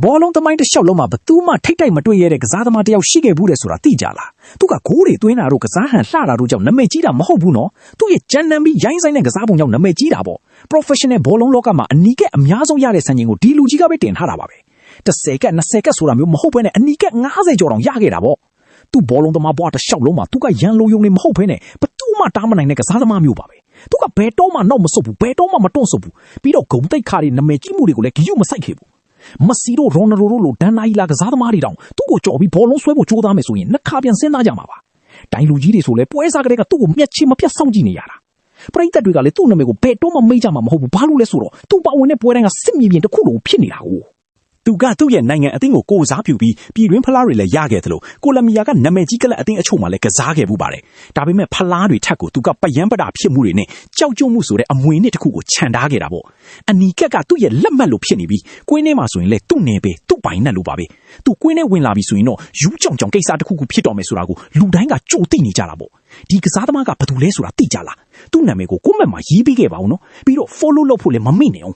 ဘောလုံးသမိုင်းတစ်လျှောက်လုံးမှာဘသူမှထိတ်တိုက်မတွေ့ရတဲ့ကစားသမားတစ်ယောက်ရှိခဲ့ဘူးတဲ့ဆိုတာသိကြလားသူကဂိုးတွေသွင်းတာတို့ကစားဟန်လှတာတို့ကြောင့်နာမည်ကြီးတာမဟုတ်ဘူးနော်သူရဲ့ကြမ်းတမ်းပြီးရိုင်းဆိုင်တဲ့ကစားပုံကြောင့်နာမည်ကြီးတာပေါ့ professional ဘောလုံးလောကမှာအနီးကပ်အများဆုံးရတဲ့စံချိန်ကိုဒီလူကြီးကပဲတင်ထားတာပါပဲ10ကတ်20ကတ်ဆိုတာမျိုးမဟုတ်ဘဲနဲ့အနီးကပ်90ကျော်တောင်ရခဲ့တာပေါ့သူဘောလုံးသမားဘွားတစ်လျှောက်လုံးမှာသူကရန်လိုယုံနေမဟုတ်ဘဲနဲ့ဘသူမှတားမနိုင်တဲ့ကစားသမားမျိုးပါပဲသူကဘယ်တော့မှနောက်မဆုတ်ဘူးဘယ်တော့မှမတွန့်ဆုတ်ဘူးပြီးတော့ဂုံတိတ်ခါတွေနာမည်ကြီးမှုတွေကိုလည်းဂရုမစိုက်ခဲ့ဘူးမက်ဆီတို့ရိုနယ်ဒိုတို့လိုဒန်နာအီလာကစားသမားတွေတောင်သူ့ကိုကြော်ပြီးဘောလုံးဆွဲဖို့ကြိုးစားမယ်ဆိုရင်နှစ်ခါပြန်စဉ်းစားကြမှာပါတိုင်လူကြီးတွေဆိုလဲပွဲစားကလေးကသူ့ကိုမျက်ချေမပြတ်စောင့်ကြည့်နေရတာပရိသတ်တွေကလည်းသူ့နာမည်ကိုဘယ်တော့မှမေ့ကြမှာမဟုတ်ဘူးဘာလို့လဲဆိုတော့သူ့ပါဝင်တဲ့ပွဲတိုင်းကစစ်မြေပြင်တစ်ခုလုံးဖြစ်နေတာကိုသူကသူ့ရဲ့နိုင်ငံအသင်းကိုကိုယ်စားပြုပြီးပြည်တွင်းဖလားတွေလည်းရခဲ့တယ်လို့ကိုလံဘီယာကနာမည်ကြီးကလပ်အသင်းအချို့မှလည်းကစားခဲ့မှုပါတယ်ဒါပေမဲ့ဖလားတွေထက်ကိုသူကပယံပတာဖြစ်မှုတွေနဲ့ကြောက်ကြွမှုဆိုတဲ့အမွေနှစ်တစ်ခုကိုခြံထားခဲ့တာပေါ့အနီကက်ကသူ့ရဲ့လက်မှတ်လို့ဖြစ်နေပြီးကွင်းထဲမှာဆိုရင်လေသူ့နယ်ပဲသူ့ပိုင်နဲ့လို့ပါပဲသူကွင်းထဲဝင်လာပြီဆိုရင်တော့ယူးကြောင်ကြောင်ကိစ္စတစ်ခုခုဖြစ်တော်မယ်ဆိုတာကိုလူတိုင်းကကြိုသိနေကြတာပေါ့ဒီကစားသမားကဘာလို့လဲဆိုတာသိကြလားသူ့နာမည်ကိုကိုယ့်မက်မှာရေးပေးခဲ့ပါဦးနော်ပြီးတော့ follow လုပ်ဖို့လည်းမမေ့နဲ့အောင်